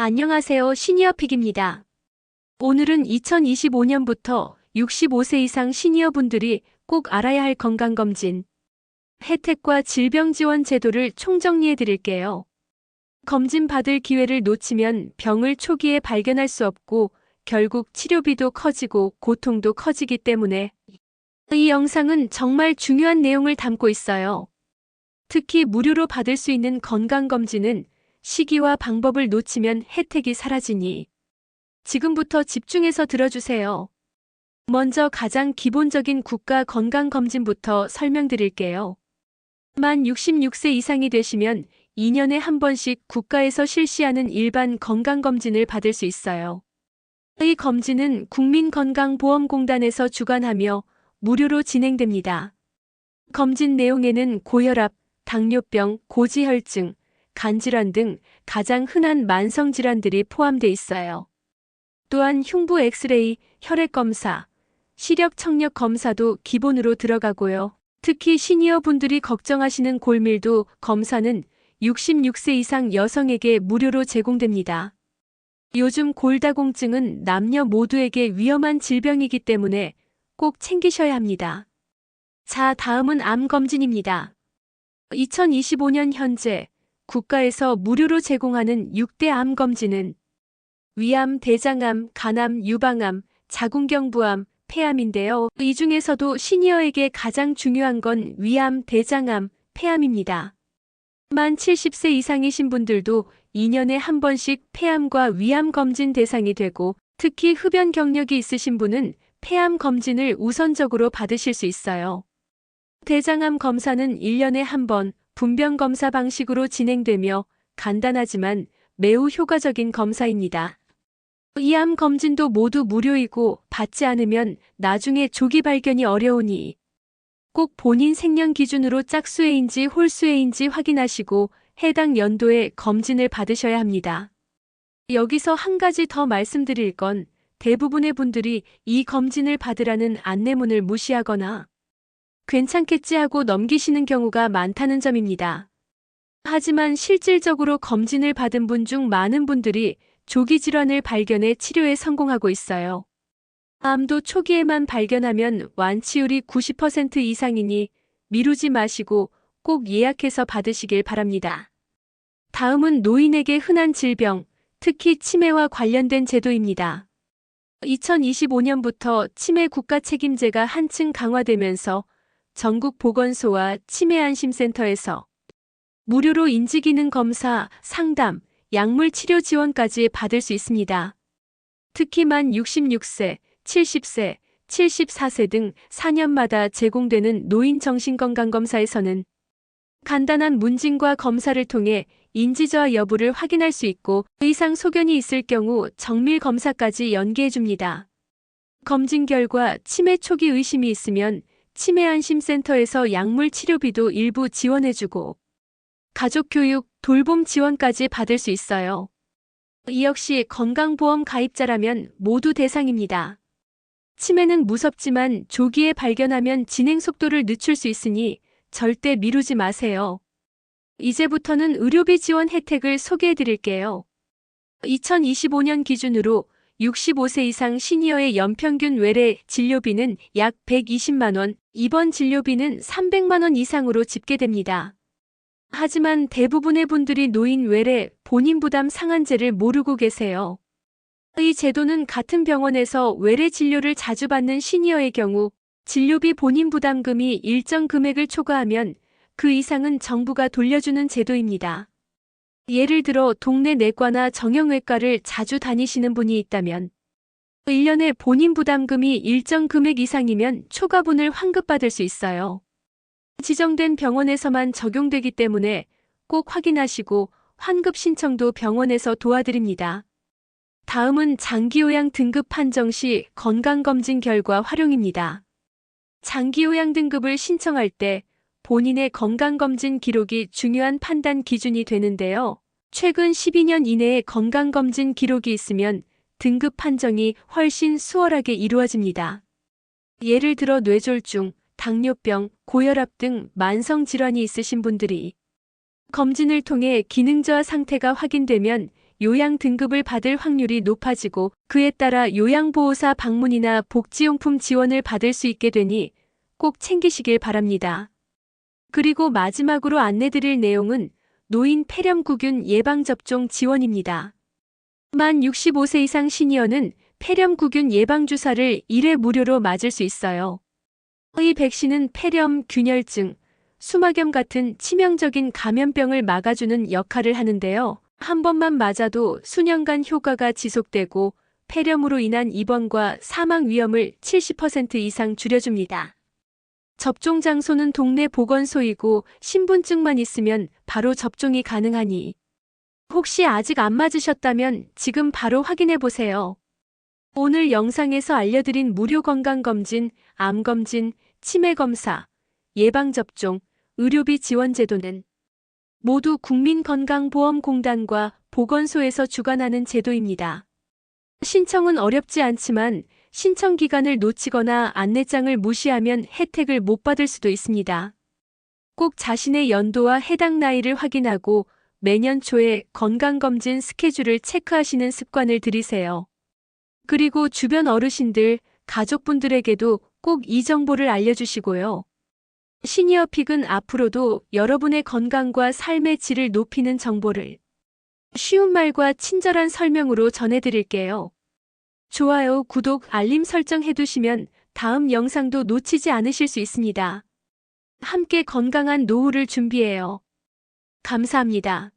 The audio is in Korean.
안녕하세요. 시니어픽입니다. 오늘은 2025년부터 65세 이상 시니어분들이 꼭 알아야 할 건강검진, 혜택과 질병지원 제도를 총정리해 드릴게요. 검진 받을 기회를 놓치면 병을 초기에 발견할 수 없고 결국 치료비도 커지고 고통도 커지기 때문에 이 영상은 정말 중요한 내용을 담고 있어요. 특히 무료로 받을 수 있는 건강검진은 시기와 방법을 놓치면 혜택이 사라지니 지금부터 집중해서 들어주세요. 먼저 가장 기본적인 국가 건강검진부터 설명드릴게요. 만 66세 이상이 되시면 2년에 한 번씩 국가에서 실시하는 일반 건강검진을 받을 수 있어요. 이 검진은 국민건강보험공단에서 주관하며 무료로 진행됩니다. 검진 내용에는 고혈압, 당뇨병, 고지혈증, 간질환 등 가장 흔한 만성질환들이 포함돼 있어요. 또한 흉부 엑스레이, 혈액검사, 시력 청력 검사도 기본으로 들어가고요. 특히 시니어분들이 걱정하시는 골밀도 검사는 66세 이상 여성에게 무료로 제공됩니다. 요즘 골다공증은 남녀 모두에게 위험한 질병이기 때문에 꼭 챙기셔야 합니다. 자, 다음은 암검진입니다. 2025년 현재 국가에서 무료로 제공하는 6대 암검진은 위암, 대장암, 간암, 유방암, 자궁경부암, 폐암인데요. 이 중에서도 시니어에게 가장 중요한 건 위암, 대장암, 폐암입니다. 만 70세 이상이신 분들도 2년에 한 번씩 폐암과 위암 검진 대상이 되고 특히 흡연 경력이 있으신 분은 폐암 검진을 우선적으로 받으실 수 있어요. 대장암 검사는 1년에 한 번 분변 검사 방식으로 진행되며 간단하지만 매우 효과적인 검사입니다. 이 암 검진도 모두 무료이고 받지 않으면 나중에 조기 발견이 어려우니 꼭 본인 생년 기준으로 짝수애인지 홀수애인지 확인하시고 해당 연도에 검진을 받으셔야 합니다. 여기서 한 가지 더 말씀드릴 건 대부분의 분들이 이 검진을 받으라는 안내문을 무시하거나 괜찮겠지 하고 넘기시는 경우가 많다는 점입니다. 하지만 실질적으로 검진을 받은 분 중 많은 분들이 조기 질환을 발견해 치료에 성공하고 있어요. 암도 초기에만 발견하면 완치율이 90% 이상이니 미루지 마시고 꼭 예약해서 받으시길 바랍니다. 다음은 노인에게 흔한 질병, 특히 치매와 관련된 제도입니다. 2025년부터 치매 국가 책임제가 한층 강화되면서 전국 보건소와 치매안심센터에서 무료로 인지기능 검사, 상담, 약물 치료 지원까지 받을 수 있습니다. 특히 만 66세, 70세, 74세 등 4년마다 제공되는 노인 정신건강검사에서는 간단한 문진과 검사를 통해 인지저하 여부를 확인할 수 있고 의상 소견이 있을 경우 정밀 검사까지 연계해줍니다. 검진 결과 치매 초기 의심이 있으면 치매안심센터에서 약물 치료비도 일부 지원해주고 가족교육, 돌봄 지원까지 받을 수 있어요. 이 역시 건강보험 가입자라면 모두 대상입니다. 치매는 무섭지만 조기에 발견하면 진행 속도를 늦출 수 있으니 절대 미루지 마세요. 이제부터는 의료비 지원 혜택을 소개해 드릴게요. 2025년 기준으로 65세 이상 시니어의 연평균 외래 진료비는 약 120만 원, 입원 진료비는 300만 원 이상으로 집계됩니다. 하지만 대부분의 분들이 노인 외래 본인 부담 상한제를 모르고 계세요. 이 제도는 같은 병원에서 외래 진료를 자주 받는 시니어의 경우 진료비 본인 부담금이 일정 금액을 초과하면 그 이상은 정부가 돌려주는 제도입니다. 예를 들어 동네 내과나 정형외과를 자주 다니시는 분이 있다면 1년에 본인 부담금이 일정 금액 이상이면 초과분을 환급받을 수 있어요. 지정된 병원에서만 적용되기 때문에 꼭 확인하시고 환급 신청도 병원에서 도와드립니다. 다음은 장기요양 등급 판정 시 건강검진 결과 활용입니다. 장기요양 등급을 신청할 때 본인의 건강검진 기록이 중요한 판단 기준이 되는데요. 최근 12년 이내에 건강검진 기록이 있으면 등급 판정이 훨씬 수월하게 이루어집니다. 예를 들어 뇌졸중, 당뇨병, 고혈압 등 만성질환이 있으신 분들이 검진을 통해 기능 저하 상태가 확인되면 요양 등급을 받을 확률이 높아지고 그에 따라 요양보호사 방문이나 복지용품 지원을 받을 수 있게 되니 꼭 챙기시길 바랍니다. 그리고 마지막으로 안내드릴 내용은 노인 폐렴구균 예방접종 지원입니다. 만 65세 이상 시니어는 폐렴구균 예방주사를 1회 무료로 맞을 수 있어요. 이 백신은 폐렴, 균열증, 수막염 같은 치명적인 감염병을 막아주는 역할을 하는데요. 한 번만 맞아도 수년간 효과가 지속되고 폐렴으로 인한 입원과 사망 위험을 70% 이상 줄여줍니다. 접종 장소는 동네 보건소이고 신분증만 있으면 바로 접종이 가능하니 혹시 아직 안 맞으셨다면 지금 바로 확인해 보세요. 오늘 영상에서 알려드린 무료 건강검진, 암검진, 치매검사, 예방접종, 의료비 지원 제도는 모두 국민건강보험공단과 보건소에서 주관하는 제도입니다. 신청은 어렵지 않지만 신청 기간을 놓치거나 안내장을 무시하면 혜택을 못 받을 수도 있습니다. 꼭 자신의 연도와 해당 나이를 확인하고 매년 초에 건강검진 스케줄을 체크하시는 습관을 들이세요. 그리고 주변 어르신들, 가족분들에게도 꼭 이 정보를 알려주시고요. 시니어픽은 앞으로도 여러분의 건강과 삶의 질을 높이는 정보를 쉬운 말과 친절한 설명으로 전해드릴게요. 좋아요, 구독, 알림 설정 해두시면 다음 영상도 놓치지 않으실 수 있습니다. 함께 건강한 노후를 준비해요. 감사합니다.